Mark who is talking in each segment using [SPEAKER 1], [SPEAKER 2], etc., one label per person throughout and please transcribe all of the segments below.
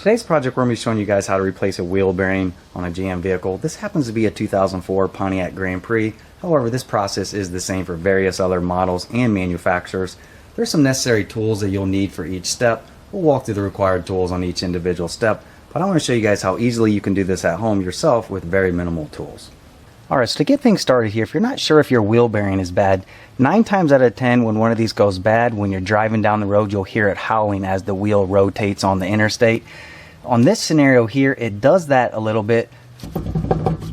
[SPEAKER 1] Today's project we're going to be showing you guys how to replace a wheel bearing on a GM vehicle. This happens to be a 2004 Pontiac Grand Prix. However, this process is the same for various other models and manufacturers. There's some necessary tools that you'll need for each step. We'll walk through the required tools on each individual step, but I want to show you guys how easily you can do this at home yourself with very minimal tools. Alright, so to get things started here, if you're not sure if your wheel bearing is bad, 9 times out of 10 when one of these goes bad, when you're driving down the road, you'll hear it howling as the wheel rotates on the interstate. On this scenario here, it does that a little bit,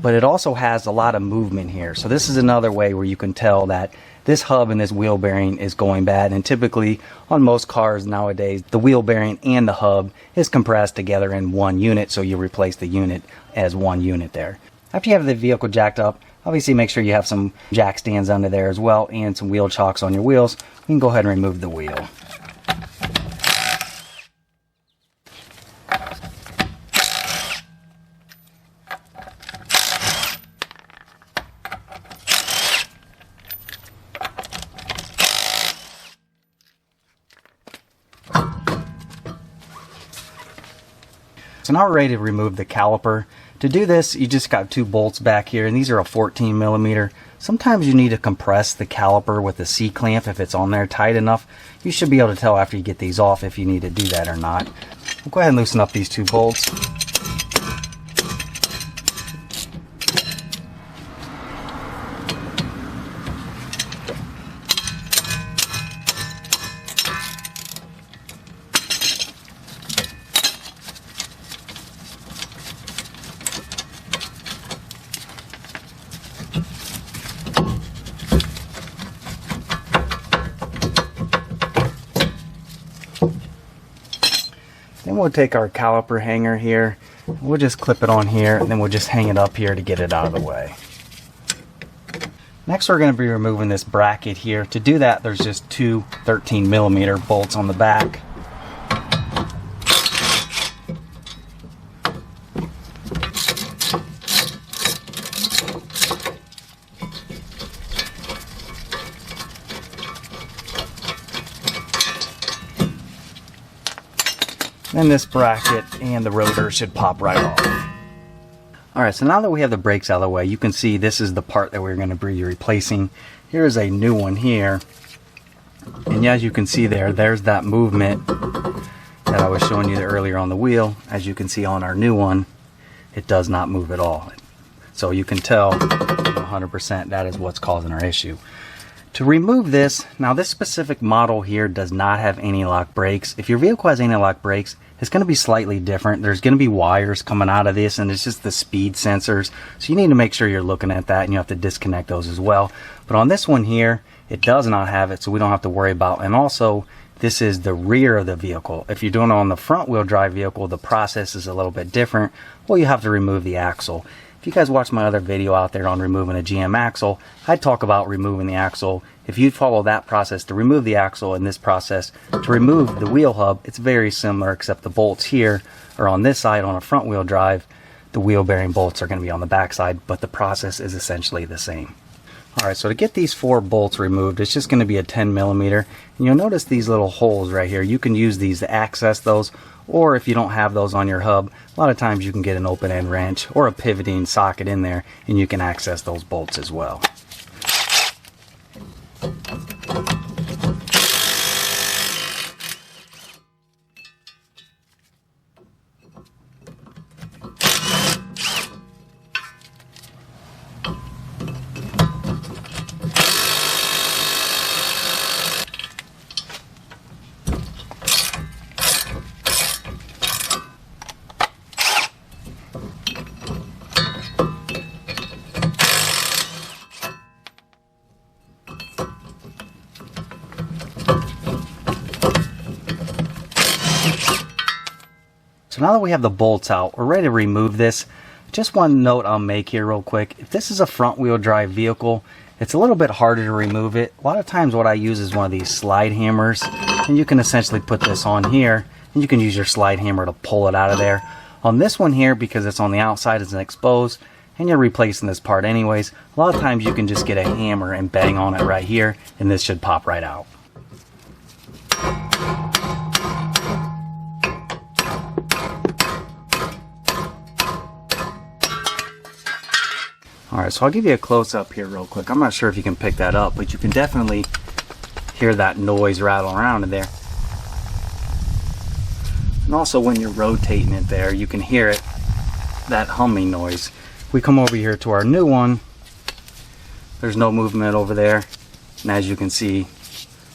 [SPEAKER 1] but it also has a lot of movement here. So this is another way where you can tell that this hub and this wheel bearing is going bad. And typically on most cars nowadays, the wheel bearing and the hub is compressed together in one unit, so you replace the unit as one unit there. After you have the vehicle jacked up, obviously make sure you have some jack stands under there as well and some wheel chocks on your wheels. You can go ahead and remove the wheel. So now we're ready to remove the caliper. To do this, you just got 2 bolts back here, and these are a 14 millimeter. Sometimes you need to compress the caliper with a C-clamp if it's on there tight enough. You should be able to tell after you get these off if you need to do that or not. We'll go ahead and loosen up these 2 bolts. Then we'll take our caliper hanger here, we'll just clip it on here, and then we'll just hang it up here to get it out of the way. Next we're going to be removing this bracket here. To do that, there's just 2 13 millimeter bolts on the back. Then this bracket and the rotor should pop right off. Alright, so now that we have the brakes out of the way, you can see this is the part that we're going to be replacing. Here's a new one here. And as you can see there's that movement that I was showing you earlier on the wheel. As you can see on our new one, it does not move at all. So you can tell 100% that is what's causing our issue. To remove this, now this specific model here does not have anti-lock brakes. If your vehicle has anti-lock brakes, it's going to be slightly different. There's going to be wires coming out of this, and it's just the speed sensors. So you need to make sure you're looking at that, and you have to disconnect those as well. But on this one here, it does not have it, so we don't have to worry about. And also, this is the rear of the vehicle. If you're doing it on the front wheel drive vehicle, the process is a little bit different. Well, you have to remove the axle. If you guys watch my other video out there on removing a GM axle, I talk about removing the axle. If you follow that process to remove the axle and this process to remove the wheel hub, it's very similar, except the bolts here are on this side on a front wheel drive. The wheel bearing bolts are going to be on the back side, but the process is essentially the same. Alright, so to get these 4 bolts removed, it's just going to be a 10 millimeter. And you'll notice these little holes right here. You can use these to access those, or if you don't have those on your hub, a lot of times you can get an open end wrench or a pivoting socket in there, and you can access those bolts as well. So now that we have the bolts out, we're ready to remove this. Just one note I'll make here real quick. If this is a front wheel drive vehicle, it's a little bit harder to remove it. A lot of times what I use is one of these slide hammers, and you can essentially put this on here, and you can use your slide hammer to pull it out of there. On this one here, because it's on the outside, it's exposed, and you're replacing this part anyways, a lot of times you can just get a hammer and bang on it right here, and this should pop right out. Alright, so I'll give you a close-up here real quick. I'm not sure if you can pick that up, but you can definitely hear that noise rattle around in there. And also when you're rotating it there, you can hear it, that humming noise. We come over here to our new one, there's no movement over there, and as you can see,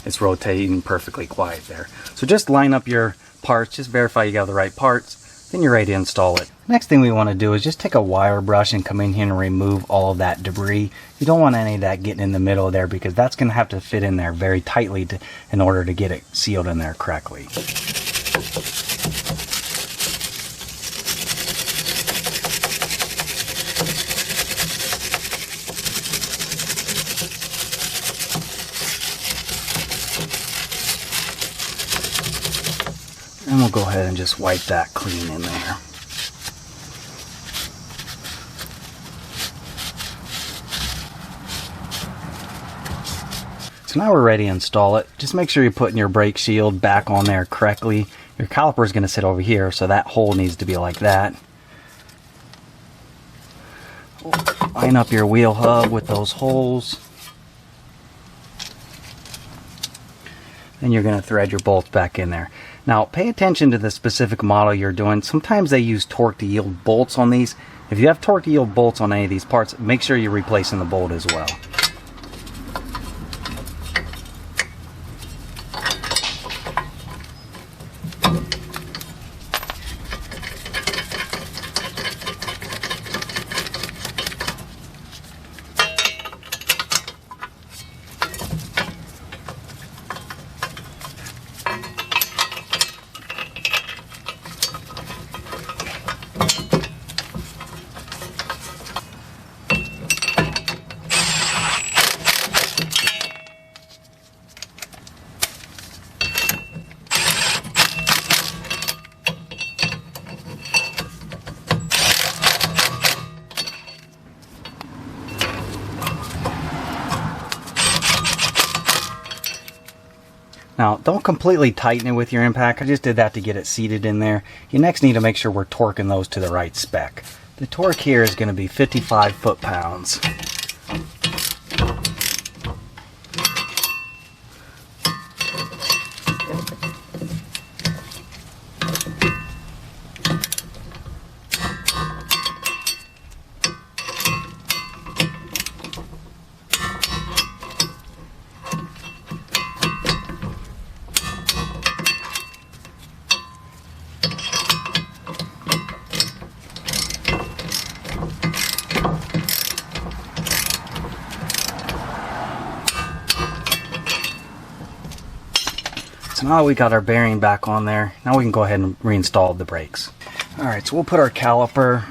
[SPEAKER 1] it's rotating perfectly quiet there. So just line up your parts, just verify you got the right parts, then you're ready to install it. Next thing we want to do is just take a wire brush and come in here and remove all of that debris. You don't want any of that getting in the middle there, because that's going to have to fit in there very tightly in order to get it sealed in there correctly. And we'll go ahead and just wipe that clean in there. So now we're ready to install it. Just make sure you're putting your brake shield back on there correctly. Your caliper is going to sit over here, so that hole needs to be like that. Line up your wheel hub with those holes. Then you're going to thread your bolts back in there. Now pay attention to the specific model you're doing. Sometimes they use torque to yield bolts on these. If you have torque to yield bolts on any of these parts, make sure you're replacing the bolt as well. Now, don't completely tighten it with your impact. I just did that to get it seated in there. You next need to make sure we're torquing those to the right spec. The torque here is going to be 55 foot-pounds. So now we got our bearing back on there, now we can go ahead and reinstall the brakes. Alright, so we'll put our caliper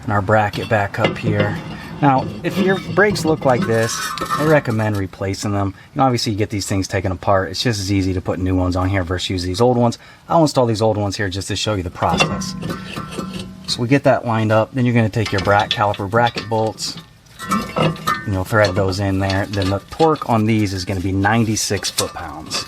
[SPEAKER 1] and our bracket back up here. Now, if your brakes look like this, I recommend replacing them. You know, obviously you get these things taken apart. It's just as easy to put new ones on here versus use these old ones. I'll install these old ones here just to show you the process. So we get that lined up, then you're going to take your caliper bracket bolts, and you'll thread those in there. Then the torque on these is going to be 96 foot-pounds.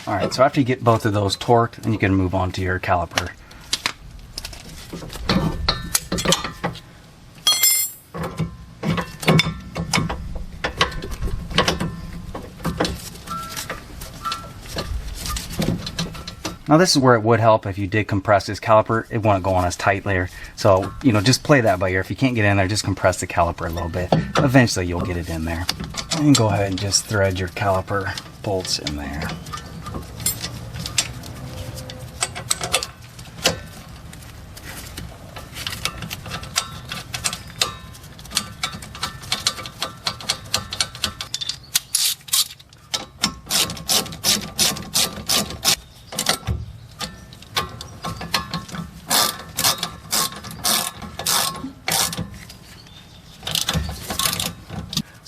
[SPEAKER 1] Alright, so after you get both of those torqued, then you can move on to your caliper. Now this is where it would help if you did compress this caliper. It wouldn't go on as tight there. So, you know, just play that by ear. If you can't get in there, just compress the caliper a little bit. Eventually you'll get it in there. And go ahead and just thread your caliper bolts in there.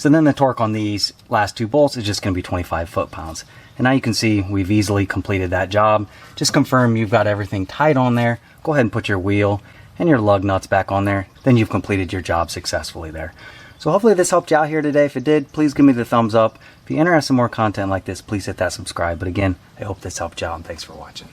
[SPEAKER 1] So then the torque on these last two bolts is just going to be 25 foot-pounds. And now you can see we've easily completed that job. Just confirm you've got everything tight on there. Go ahead and put your wheel and your lug nuts back on there. Then you've completed your job successfully there. So hopefully this helped you out here today. If it did, please give me the thumbs up. If you're interested in more content like this, please hit that subscribe. But again, I hope this helped you out, and thanks for watching.